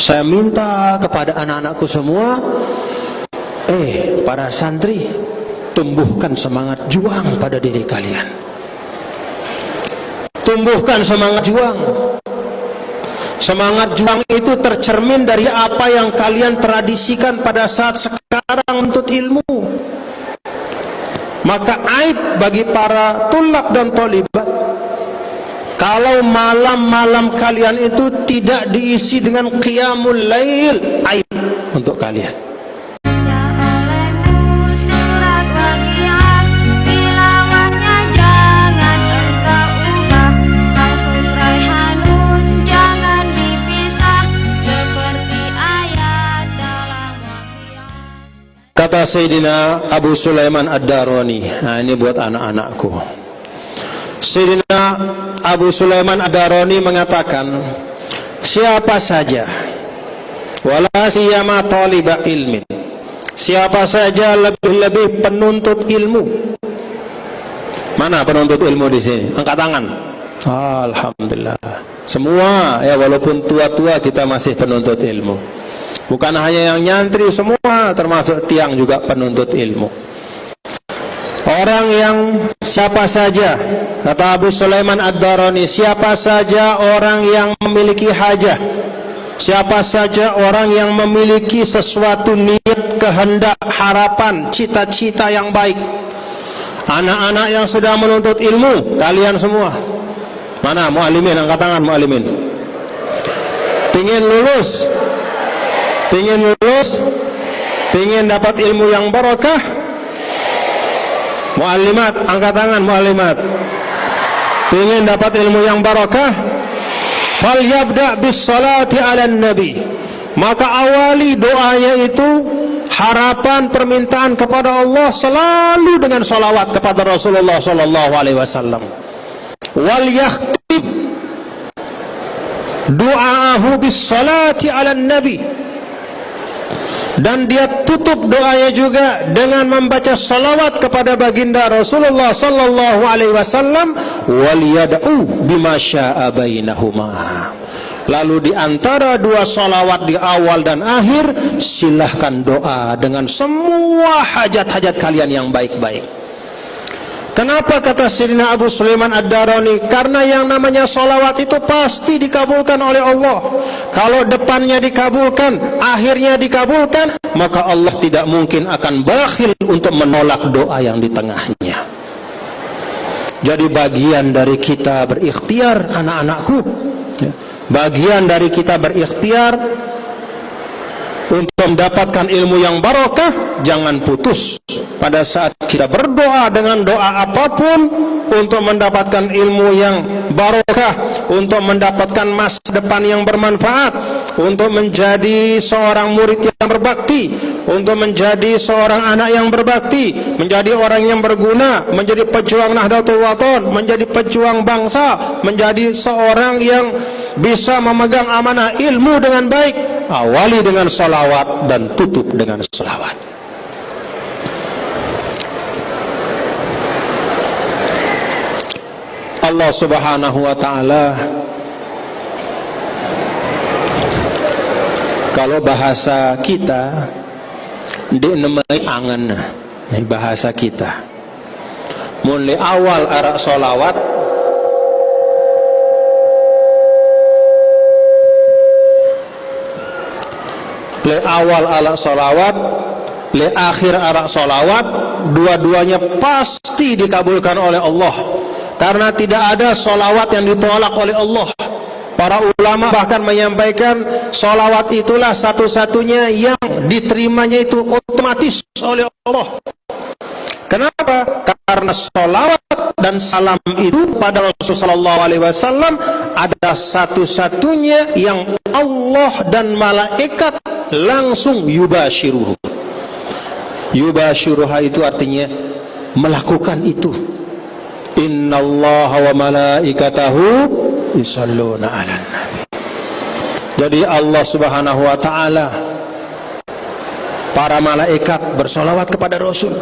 Saya minta kepada anak-anakku semua, para santri, tumbuhkan semangat juang pada diri kalian. Tumbuhkan semangat juang. Semangat juang itu tercermin dari apa yang kalian tradisikan pada saat sekarang menuntut ilmu. Maka aib bagi para tulab dan tholibat kalau malam-malam kalian itu tidak diisi dengan qiyamul lail, aib untuk kalian. Kata Sayyidina Abu Sulaiman Ad-Darani, nah ini buat anak-anakku. Sayyidina Abu Sulaiman Ad-Darani mengatakan, siapa saja, wala siyama taliba ilmin, siapa saja lebih-lebih penuntut ilmu. Mana penuntut ilmu di sini? Angkat tangan. Alhamdulillah. Semua ya, walaupun tua-tua kita masih penuntut ilmu. Bukan hanya yang nyantri, semua termasuk tiang juga penuntut ilmu. Orang yang siapa saja, kata Abu Sulaiman Ad-Darani, siapa saja orang yang memiliki hajah, siapa saja orang yang memiliki sesuatu niat, kehendak, harapan, cita-cita yang baik. Anak-anak yang sedang menuntut ilmu, kalian semua. Mana muallimin, angkat tangan muallimin. Pingin lulus, pingin dapat ilmu yang barakah. Muallimat, angkat tangan muallimat. Pingin dapat ilmu yang barakah, falyabda bis salati ala nabi, maka awali doanya itu, harapan permintaan kepada Allah selalu dengan salawat kepada Rasulullah sallallahu alaihi wasallam. Wal yakhtim du'aahu bis salati ala nabi, dan dia tutup doanya juga dengan membaca salawat kepada baginda Rasulullah sallallahu alaihi wasallam, wal yad'u bima syaa bainahuma. Lalu di antara dua salawat di awal dan akhir, silahkan doa dengan semua hajat-hajat kalian yang baik-baik. Kenapa kata Sayyidina Abu Sulaiman Ad-Darani? Karena yang namanya salawat itu pasti dikabulkan oleh Allah. Kalau depannya dikabulkan, akhirnya dikabulkan, maka Allah tidak mungkin akan bakhil untuk menolak doa yang di tengahnya. Jadi bagian dari kita berikhtiar, anak-anakku, bagian dari kita berikhtiar untuk mendapatkan ilmu yang barakah. Jangan putus pada saat kita berdoa dengan doa apapun untuk mendapatkan ilmu yang barakah, untuk mendapatkan masa depan yang bermanfaat, untuk menjadi seorang murid yang berbakti, untuk menjadi seorang anak yang berbakti, menjadi orang yang berguna, menjadi pejuang Nahdlatul Wathon, menjadi pejuang bangsa, menjadi seorang yang bisa memegang amanah ilmu dengan baik. Awali dengan salawat dan tutup dengan salawat. Allah Subhanahu wa ta'ala, kalau bahasa kita dinemai angan, ini bahasa kita mulai awal arak salawat le awal ala salawat, le akhir arak salawat, dua-duanya pasti dikabulkan oleh Allah. Karena tidak ada salawat yang ditolak oleh Allah. Para ulama bahkan menyampaikan salawat itulah satu-satunya yang diterimanya itu otomatis oleh Allah. Kenapa? Karena salawat dan salam itu pada Rasulullah SAW ada satu-satunya yang Allah dan malaikat langsung yubashiruhu. Yubashiruha itu artinya melakukan itu. Innallaha wa malaikatahu yusalluna 'alan nabi. Jadi Allah Subhanahu wa ta'ala, para malaikat bersolawat kepada Rasul.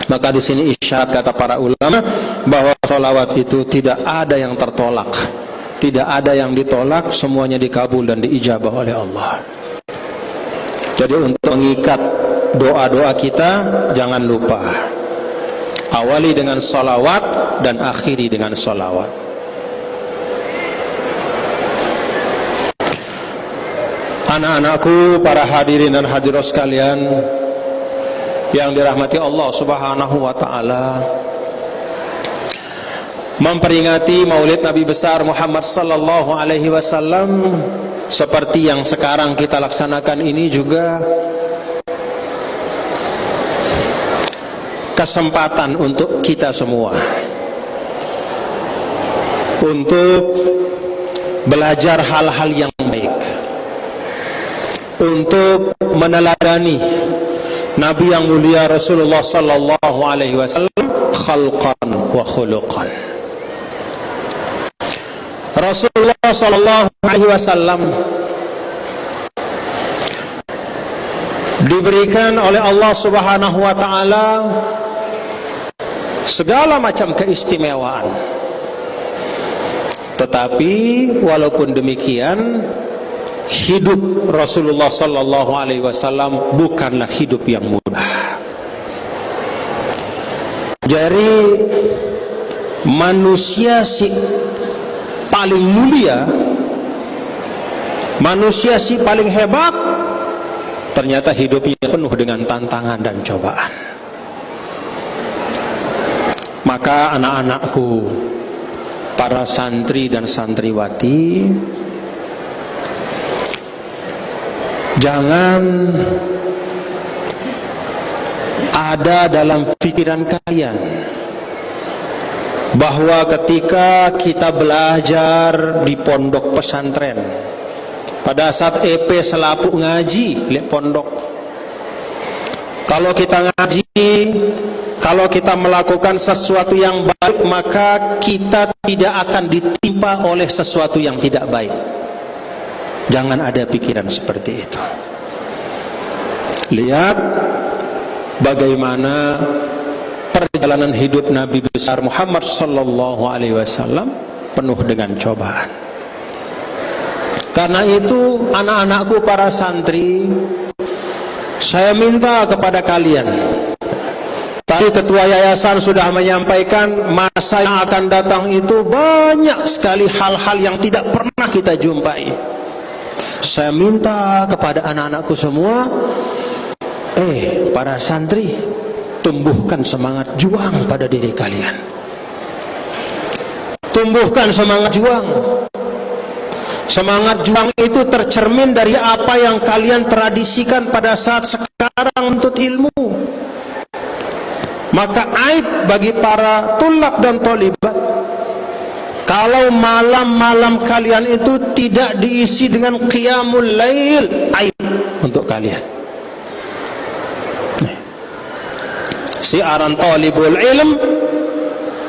Maka di sini isyarat kata para ulama bahwa solawat itu tidak ada yang tertolak. Tidak ada yang ditolak, semuanya dikabul dan diijabah oleh Allah. Jadi untuk mengikat doa-doa kita, jangan lupa awali dengan salawat dan akhiri dengan salawat. Anak-anakku, para hadirin dan hadirat sekalian yang dirahmati Allah Subhanahu wa taala, memperingati Maulid Nabi besar Muhammad sallallahu alaihi wasallam seperti yang sekarang kita laksanakan ini juga kesempatan untuk kita semua untuk belajar hal-hal yang baik, untuk meneladani Nabi yang mulia Rasulullah sallallahu alaihi wasallam khalqan wa khuluqan. Rasulullah sallallahu alaihi wasallam diberikan oleh Allah Subhanahu wa taala segala macam keistimewaan. Tetapi walaupun demikian, hidup Rasulullah sallallahu alaihi wasallam bukanlah hidup yang mudah. Jadi manusia paling mulia, manusia paling hebat, ternyata hidupnya penuh dengan tantangan dan cobaan. Maka anak-anakku, para santri dan santriwati, jangan ada dalam pikiran kalian bahwa ketika kita belajar di pondok pesantren, pada saat EP selapuk ngaji di pondok, kalau kita ngaji, kalau kita melakukan sesuatu yang baik, maka kita tidak akan ditimpa oleh sesuatu yang tidak baik. Jangan ada pikiran seperti itu. Lihat bagaimana perjalanan hidup Nabi besar Muhammad sallallahu alaihi wasallam penuh dengan cobaan. Karena itu anak-anakku para santri, saya minta kepada kalian, tadi ketua yayasan sudah menyampaikan masa yang akan datang itu banyak sekali hal-hal yang tidak pernah kita jumpai. Saya minta kepada anak-anakku semua, para santri, tumbuhkan semangat juang pada diri kalian. Tumbuhkan semangat juang. Semangat juang itu tercermin dari apa yang kalian tradisikan pada saat sekarang menuntut ilmu. Maka aib bagi para tulab dan tholibat kalau malam-malam kalian itu tidak diisi dengan qiyamul lail, aib untuk kalian. Siaran talibul ilm,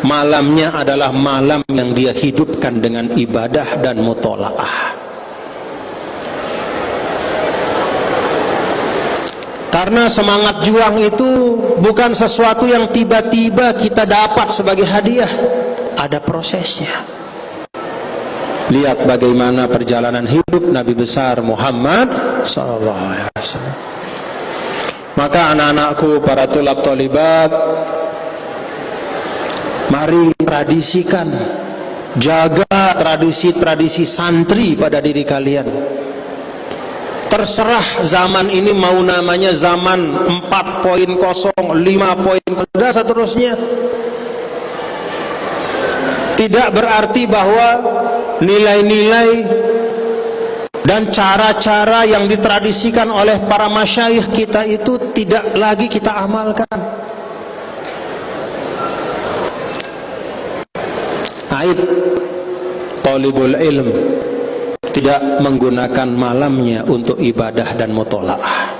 malamnya adalah malam yang dia hidupkan dengan ibadah dan mutola'ah. Karena semangat juang itu bukan sesuatu yang tiba-tiba kita dapat sebagai hadiah, ada prosesnya. Lihat bagaimana perjalanan hidup Nabi besar Muhammad sallallahu alaihi wasallam. Maka anak-anakku, para tulab tolibat, mari tradisikan, jaga tradisi-tradisi santri pada diri kalian. Terserah zaman ini mau namanya zaman 4.0, 5.0, dan seterusnya. Tidak berarti bahwa nilai-nilai dan cara-cara yang ditradisikan oleh para masyayikh kita itu tidak lagi kita amalkan. Aib talibul ilm tidak menggunakan malamnya untuk ibadah dan mutola'ah.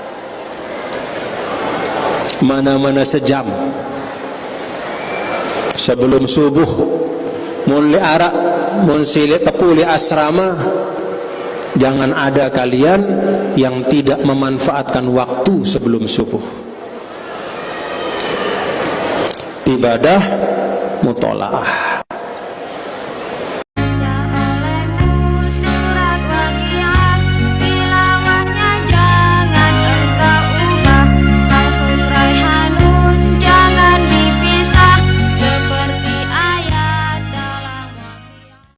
Mana-mana sejam sebelum subuh mun li arak mun silit tepuli asrama, jangan ada kalian yang tidak memanfaatkan waktu sebelum subuh. Ibadah mutola'ah.